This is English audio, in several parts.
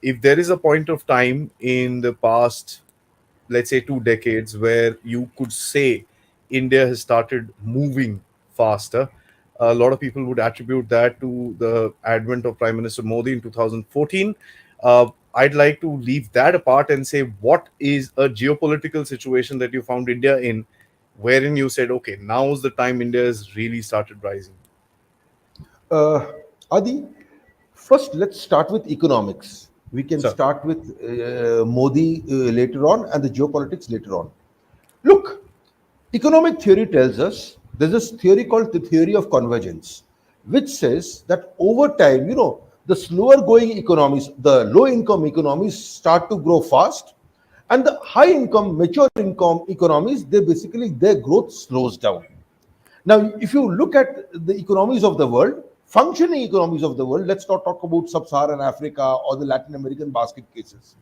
if there is a point of time in the past, let's say 2 decades, where you could say India has started moving faster, a lot of people would attribute that to the advent of Prime Minister Modi in 2014. I'd like to leave that apart and say, what is a geopolitical situation that you found India in, wherein you said, okay, now's the time India has really started rising? Uh, Adi, first let's start with economics. We can So, start with Modi later on and the geopolitics later on. Look, economic theory tells us there's this theory called the theory of convergence, which says that over time, the slower going economies, the low income economies start to grow fast, and the high income, mature income economies, they basically their growth slows down. Now, if you look at the economies of the world, functioning economies of the world, let's not talk about sub-Saharan Africa or the Latin American basket cases.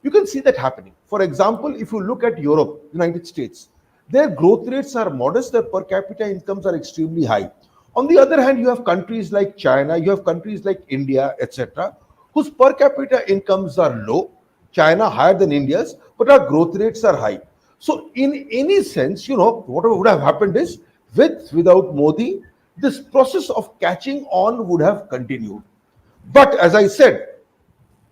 You can see that happening. For example, if you look at Europe, United States, their growth rates are modest, their per capita incomes are extremely high. On the other hand, you have countries like China, you have countries like India, etc., whose per capita incomes are low, China higher than India's, but our growth rates are high. So, in any sense, what would have happened is, without Modi, this process of catching on would have continued. But as I said,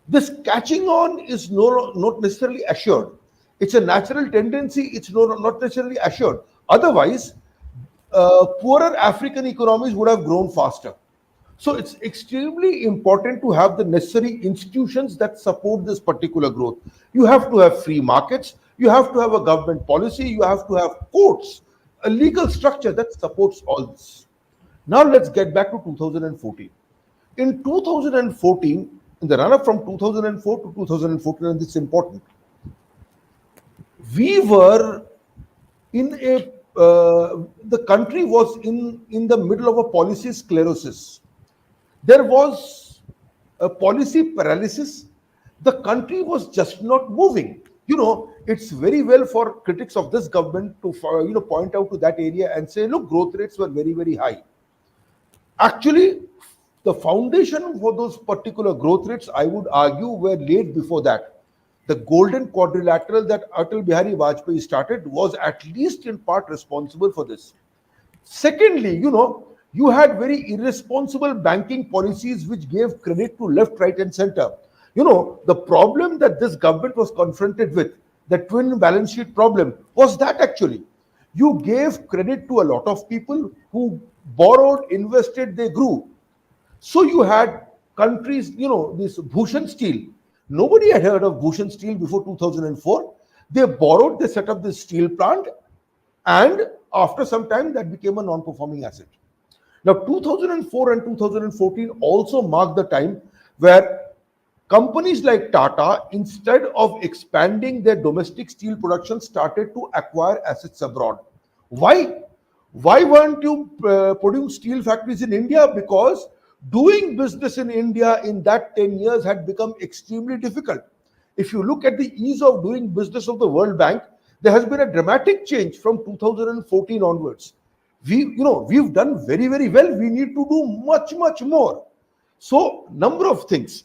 this catching on is not necessarily assured. It's a natural tendency, it's not necessarily assured. Otherwise, poorer African economies would have grown faster. So it's extremely important to have the necessary institutions that support this particular growth. You have to have free markets, you have to have a government policy, you have to have courts, a legal structure that supports all this. Now let's get back to 2014. In 2014, in the run up from 2004 to 2014, and this is important, we were in the country was in the middle of a policy sclerosis. There was a policy paralysis. The country was just not moving. It's very well for critics of this government to point out to that area and say, look, growth rates were very, very high. Actually, the foundation for those particular growth rates, I would argue, were laid before that. The golden quadrilateral that Atal Bihari Vajpayee started was at least in part responsible for this. Secondly, you had very irresponsible banking policies which gave credit to left, right, and center. The problem that this government was confronted with, the twin balance sheet problem, was that actually you gave credit to a lot of people who borrowed, invested, they grew. So you had countries, this Bhushan Steel. Nobody had heard of Bhushan Steel before 2004. They borrowed, they set up this steel plant, and after some time that became a non-performing asset. Now 2004 and 2014 also marked the time where companies like Tata, instead of expanding their domestic steel production, started to acquire assets abroad. Why? Why weren't you putting steel factories in India? Because doing business in India in that 10 years had become extremely difficult. If you look at the ease of doing business of the World Bank, there has been a dramatic change from 2014 onwards. We've done very, very well. We need to do much, much more. So, number of things.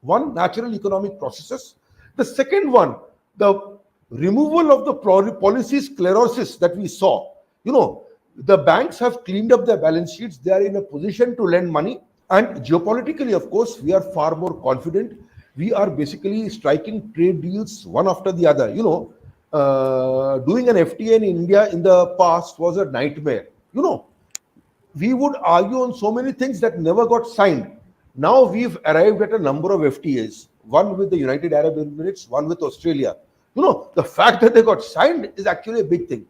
One, natural economic processes. The second one, the removal of the policy sclerosis that we saw. The banks have cleaned up their balance sheets. They are in a position to lend money. And geopolitically, of course, we are far more confident. We are basically striking trade deals one after the other. Doing an FTA in India in the past was a nightmare. We would argue on so many things that never got signed. Now we've arrived at a number of FTAs, one with the United Arab Emirates, one with Australia. The fact that they got signed is actually a big thing.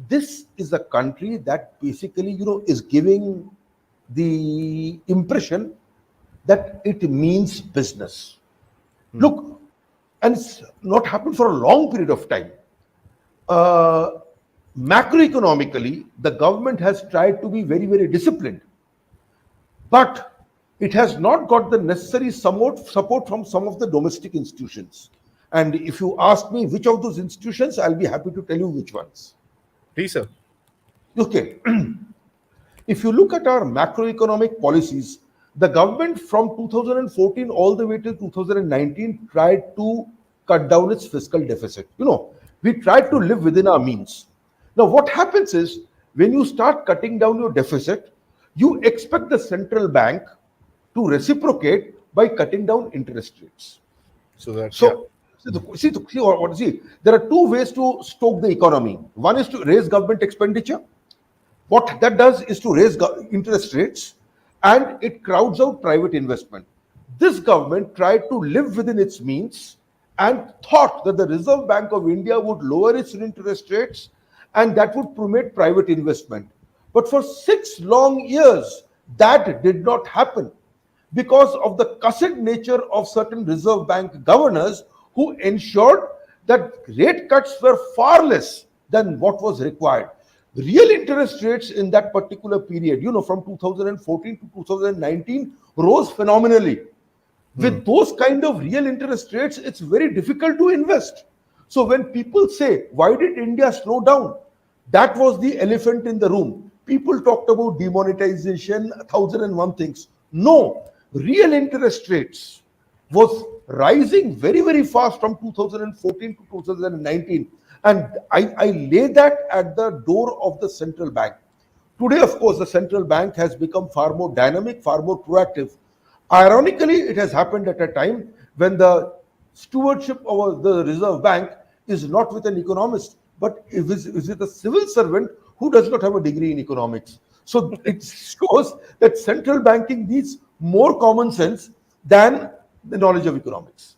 This is a country that basically, is giving the impression that it means business. Look, and it's not happened for a long period of time. Macroeconomically, the government has tried to be very, very disciplined, but it has not got the necessary support from some of the domestic institutions. And if you ask me which of those institutions, I'll be happy to tell you which ones. please, sir. Okay. If you look at our macroeconomic policies, The government from 2014 all the way till 2019 tried to cut down its fiscal deficit. We tried to live within our means. Now, what happens is when you start cutting down your deficit, you expect the central bank to reciprocate by cutting down interest rates. So that, yeah. So, see, there are two ways to stoke the economy. One is to raise government expenditure. What that does is to raise interest rates, and it crowds out private investment. This government tried to live within its means and thought that the Reserve Bank of India would lower its interest rates and that would promote private investment. But for 6 long years, that did not happen because of the cussed nature of certain Reserve Bank governors who ensured that rate cuts were far less than what was required. Real interest rates in that particular period, from 2014 to 2019, rose phenomenally. With those kind of real interest rates, it's very difficult to invest. So when people say, why did India slow down? That was the elephant in the room. People talked about demonetization, 1001 things. No, real interest rates was rising very, very fast from 2014 to 2019. And I lay that at the door of the central bank. Today, of course, the central bank has become far more dynamic, far more proactive. Ironically, it has happened at a time when the stewardship of the Reserve Bank is not with an economist, but is with a civil servant who does not have a degree in economics. So it shows that central banking needs more common sense than the knowledge of economics.